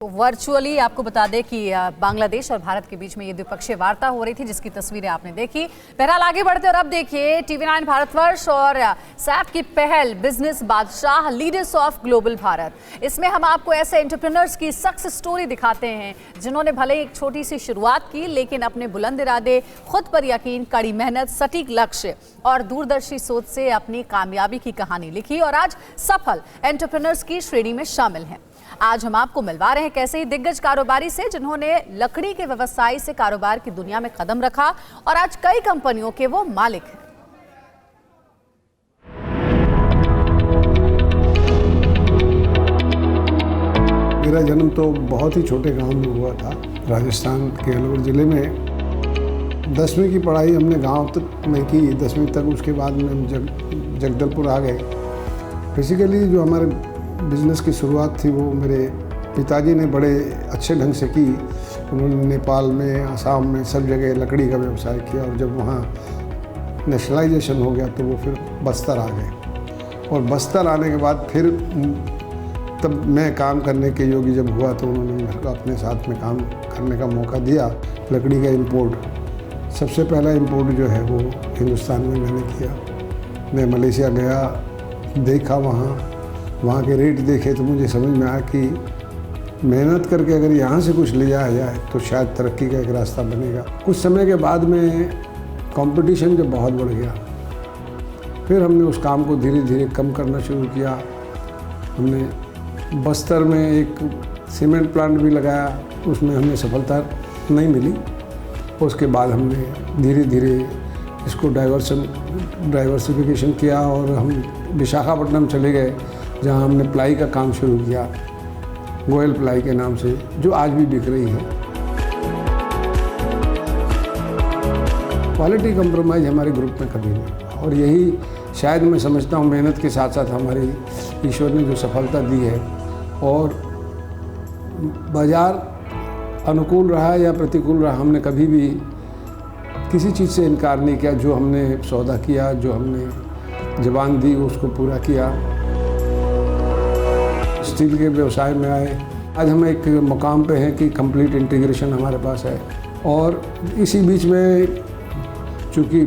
Virtually आपको बता दें कि बांग्लादेश और भारत के बीच में ये द्विपक्षीय वार्ता हो रही थी, जिसकी तस्वीरें आपने देखी। बहरहाल आगे बढ़ते और अब देखिए TV9 भारतवर्ष और सैप की पहल बिजनेस बादशाह लीडर्स ऑफ ग्लोबल भारत। इसमें हम आपको ऐसे एंटरप्रेन्योर्स की सक्सेस स्टोरी दिखाते हैं जिन्होंने भले एक छोटी सी शुरुआत की, लेकिन अपने बुलंद इरादे, खुद पर यकीन, कड़ी मेहनत, सटीक लक्ष्य और दूरदर्शी सोच से अपनी कामयाबी की कहानी लिखी और आज सफल एंटरप्रेन्योर्स की श्रेणी में शामिल हैं। आज हम आपको मिलवा रहे हैं कैसे ही दिग्गज कारोबारी से जिन्होंने लकड़ी के व्यवसाय से कारोबार की दुनिया में कदम रखा और आज कई कंपनियों के वो मालिक हैं। मेरा जन्म तो बहुत ही छोटे गांव में हुआ था, राजस्थान के अलवर ज़िले में। 10वीं की पढ़ाई हमने गांव तक में की, 10वीं तक। उसके बाद में हम जगदलपुर आ गए। बेसिकली जो हमारे बिज़नेस की शुरुआत थी वो मेरे पिताजी ने बड़े अच्छे ढंग से की। उन्होंने नेपाल में, असम में, सब जगह लकड़ी का व्यवसाय किया और जब वहाँ नेशनलाइजेशन हो गया तो वो फिर बस्तर आ गए। और बस्तर आने के बाद फिर तब मैं काम करने के योग्य जब हुआ तो उन्होंने मेरे को अपने साथ में काम करने का मौका दिया। लकड़ी का इम्पोर्ट, सबसे पहला इम्पोर्ट जो है वो हिंदुस्तान में मैंने किया। मैं मलेशिया गया, देखा, वहाँ के रेट देखे तो मुझे समझ में आया कि मेहनत करके अगर यहाँ से कुछ ले जाया जाए तो शायद तरक्की का एक रास्ता बनेगा। कुछ समय के बाद में कंपटीशन जब बहुत बढ़ गया, फिर हमने उस काम को धीरे धीरे कम करना शुरू किया। हमने बस्तर में एक सीमेंट प्लांट भी लगाया, उसमें हमें सफलता नहीं मिली। उसके बाद हमने धीरे धीरे इसको डाइवर्सिफिकेशन किया और हम विशाखापट्टनम चले गए, जहाँ हमने प्लाई का काम शुरू किया, गोयल प्लाई के नाम से, जो आज भी बिक रही है। क्वालिटी कंप्रोमाइज़ हमारे ग्रुप में कभी नहीं, और यही शायद मैं समझता हूँ मेहनत के साथ साथ हमारी ईश्वर ने जो सफलता दी है। और बाज़ार अनुकूल रहा या प्रतिकूल रहा, हमने कभी भी किसी चीज़ से इनकार नहीं किया। जो हमने सौदा किया, जो हमने ज़बान दी, उसको पूरा किया। स्टील के व्यवसाय में आए, आज हम एक मुकाम पे हैं कि कंप्लीट इंटीग्रेशन हमारे पास है। और इसी बीच में चूँकि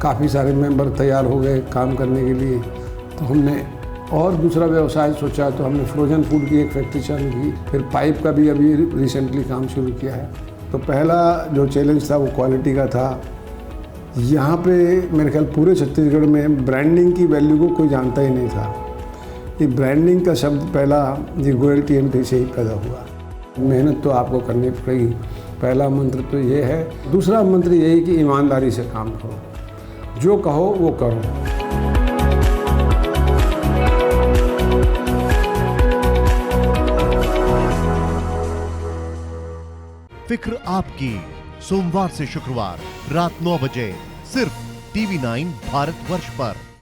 काफ़ी सारे मेंबर तैयार हो गए काम करने के लिए, तो हमने और दूसरा व्यवसाय सोचा, तो हमने फ्रोजन फूड की एक फैक्ट्री चालू की। फिर पाइप का भी अभी रिसेंटली काम शुरू किया है। तो पहला जो चैलेंज था वो क्वालिटी का था। यहाँ पे मेरे ख्याल पूरे छत्तीसगढ़ में ब्रांडिंग की वैल्यू को कोई जानता ही नहीं था। ये ब्रांडिंग का शब्द पहला ये गोयल TMT से ही पैदा हुआ। मेहनत तो आपको करनी पड़ेगी, पहला मंत्र तो ये है। दूसरा मंत्र ये है कि ईमानदारी से काम करो, जो कहो वो करो। फिक्र आपकी, सोमवार से शुक्रवार रात 9 बजे सिर्फ TV9 भारतवर्ष पर।